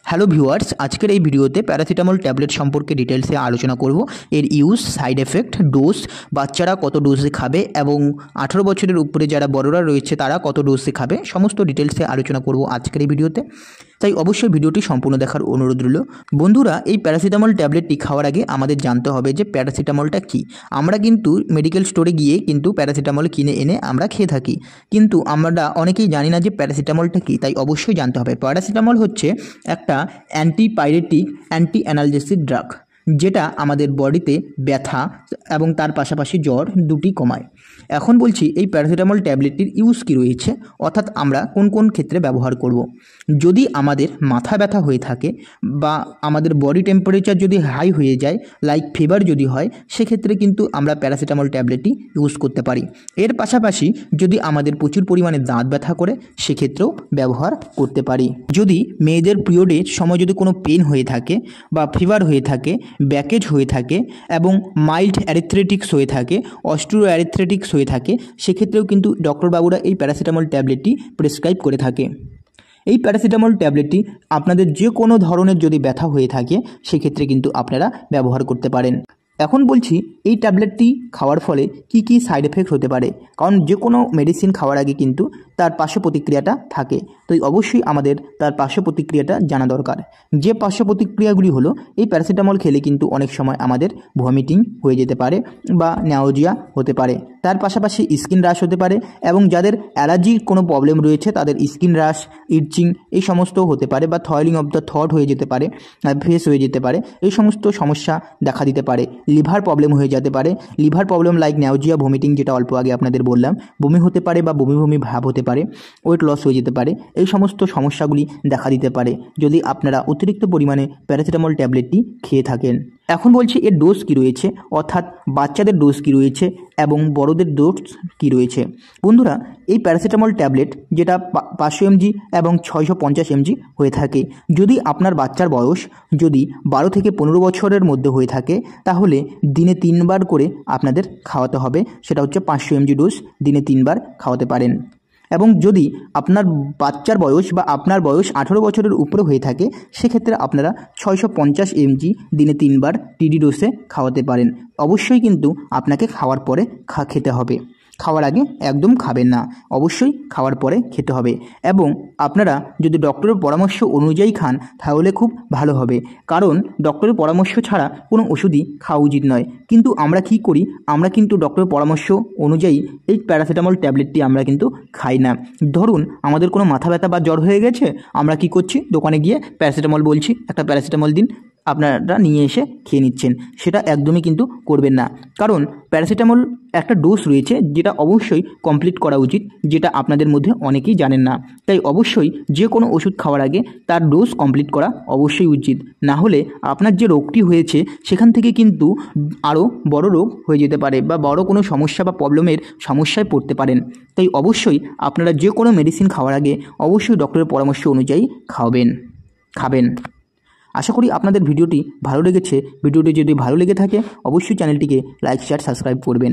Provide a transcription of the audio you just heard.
Hello viewers, আজকের এই ভিডিওতে প্যারাসিটামল ট্যাবলেট সম্পর্কে ডিটেলসে আলোচনা করব। এর ইউজ, সাইড এফেক্ট, ডোজ, বাচ্চারা কত ডোজে খাবে এবং 18 বছরের উপরে যারা বড়রা রয়েছে তারা কত ডোজে খাবে, সমস্ত ডিটেলসে আলোচনা করব আজকের এই ভিডিওতে। তাই অবশ্যই ভিডিওটি সম্পূর্ণ দেখার অনুরোধ রইল। বন্ধুরা, এই প্যারাসিটামল ট্যাবলেটটি খাওয়ার আগে আমাদের জানতে হবে যে প্যারাসিটামলটা কী। আমরা কিন্তু মেডিকেল স্টোরে গিয়ে কিন্তু প্যারাসিটামল কিনে এনে আমরা খেয়ে থাকি, কিন্তু আমরা অনেকেই জানি না যে প্যারাসিটামলটা কী। তাই অবশ্যই জানতে হবে প্যারাসিটামল হচ্ছে একটা অ্যান্টিপাইরেটিক অ্যান্টি অ্যানালজেসিক ড্রাগ, যেটা আমাদের বডিতে ব্যথা এবং তার পাশাপাশি জ্বর দুটি কমায়। এখন বলছি এই প্যারাসিটামল ট্যাবলেটটির ইউজ কী রয়েছে, অর্থাৎ আমরা কোন কোন ক্ষেত্রে ব্যবহার করব। যদি আমাদের মাথা ব্যথা হয়ে থাকে বা আমাদের বডি টেম্পারেচার যদি হাই হয়ে যায়, লাইক ফিভার যদি হয়, সেক্ষেত্রে কিন্তু আমরা প্যারাসিটামল ট্যাবলেটটি ইউজ করতে পারি। এর পাশাপাশি যদি আমাদের প্রচুর পরিমাণে দাঁত ব্যথা করে, সেক্ষেত্রেও ব্যবহার করতে পারি। যদি মেয়েদের পিরিয়ডের সময় যদি কোনো পেন হয়ে থাকে বা ফিভার হয়ে থাকে, ব্যাকেজ হয়ে থাকে এবং মাইল্ড অ্যারিথ্রেটিক্স হয়ে থাকে, অস্টিও অ্যারিথ্রেটিক্স হয়ে থাকে, সেক্ষেত্রেও কিন্তু ডক্টরবাবুরা এই প্যারাসিটামল ট্যাবলেটটি প্রেসক্রাইব করে থাকে। এই প্যারাসিটামল ট্যাবলেটটি আপনাদের যে কোনো ধরনের যদি ব্যথা হয়ে থাকে, সেক্ষেত্রে কিন্তু আপনারা ব্যবহার করতে পারেন। এখন বলছি এই ট্যাবলেটটি খাওয়ার ফলে কি কি সাইড এফেক্ট হতে পারে, কারণ যে কোনো মেডিসিন খাওয়ার আগে কিন্তু তার পার্শ্ব প্রতিক্রিয়াটা থাকে। তো অবশ্যই আমাদের তার পার্শ্ব প্রতিক্রিয়াটা জানা দরকার। যে পার্শ্ব প্রতিক্রিয়াগুলি হলো, এই প্যারাসিটামল খেলে কিন্তু অনেক সময় আমাদের ভমিটিং হয়ে যেতে পারে বা নাউজিয়া হতে পারে। তার পাশাপাশি স্কিন রাশ হতে পারে এবং যাদের অ্যালার্জির কোনো প্রবলেম রয়েছে তাদের স্কিন রাশ, ইচিং এই সমস্ত হতে পারে, বা থয়েলিং অফ দ্য থট হয়ে যেতে পারে, ফেস হয়ে যেতে পারে, এই সমস্ত সমস্যা দেখা দিতে পারে। লিভার প্রবলেম হয়ে যেতে পারে, লিভার প্রবলেম লাইক নাউজিয়া, ভমিটিং, যেটা অল্প আগে আপনাদের বললাম, বমি হতে পারে বা বমি বমি ভাব হতে পারে, ওয়েট লস হয়ে যেতে পারে। এই সমস্ত সমস্যাগুলি দেখা দিতে পারে যদি আপনারা অতিরিক্ত পরিমাণে প্যারাসিটামল ট্যাবলেটটি খেয়ে থাকেন। এখন বলছি এর ডোজ কী রয়েছে, অর্থাৎ বাচ্চাদের ডোজ কী রয়েছে এবং বড়দের ডোজ কী রয়েছে। বন্ধুরা, এই প্যারাসিটামল ট্যাবলেট যেটা 500 mg এবং 650 mg হয়ে থাকে, যদি আপনার বাচ্চার বয়স যদি 12 থেকে 15 বছরের মধ্যে হয়ে থাকে, তাহলে দিনে 3 বার করে আপনাদের খাওয়াতে হবে। সেটা হচ্ছে 500 mg ডোজ, দিনে 3 বার খাওয়াতে পারেন। এবং যদি আপনার বাচ্চার বয়স বা আপনার বয়স 18 বছরের উপরে হয়ে থাকে, সেক্ষেত্রে আপনারা 650 mg দিনে 3 বার টিডি ডোজে খাওয়াতে পারেন। অবশ্যই কিন্তু আপনাকে খাওয়ার পরে খেতে হবে, খাওয়ার আগে একদম খাবেন না, অবশ্যই খাওয়ার পরে খেতে হবে। এবং আপনারা যদি ডক্টরের পরামর্শ অনুযায়ী খান তাহলে খুব ভালো হবে, কারণ ডক্টরের পরামর্শ ছাড়া কোনো ওষুধই খাওয়া উচিত নয়। কিন্তু আমরা কি করি, আমরা কিন্তু ডক্টরের পরামর্শ অনুযায়ী এই প্যারাসিটামল ট্যাবলেটটি আমরা কিন্তু খাই না। ধরুন আমাদের কোনো মাথা ব্যথা বা জ্বর হয়ে গেছে, আমরা কি করছি, দোকানে গিয়ে প্যারাসিটামল বলছি একটা প্যারাসিটামল দিন, আপনারা নিয়ে এসে খেয়ে নিচ্ছেন। সেটা একদমই কিন্তু করবেন না, কারণ প্যারাসিটামল একটা ডোজ রয়েছে যেটা অবশ্যই কমপ্লিট করা উচিত, যেটা আপনাদের মধ্যে অনেকেই জানেন না। তাই অবশ্যই যে কোনো ওষুধ খাওয়ার আগে তার ডোজ কমপ্লিট করা অবশ্যই উচিত, না হলে আপনার যে রোগটি হয়েছে সেখান থেকে কিন্তু আরও বড় রোগ হয়ে যেতে পারে বা বড় কোনো সমস্যা বা প্রবলেমের সমস্যায় পড়তে পারেন। তাই অবশ্যই আপনারা যে কোনো মেডিসিন খাওয়ার আগে অবশ্যই ডক্টরের পরামর্শ অনুযায়ী খাবেন। আশা করি আপনাদের ভিডিওটি ভালো লেগেছে। ভিডিওটি যদি ভালো লেগে থাকে অবশ্যই চ্যানেলটিকে লাইক, শেয়ার, সাবস্ক্রাইব করবেন।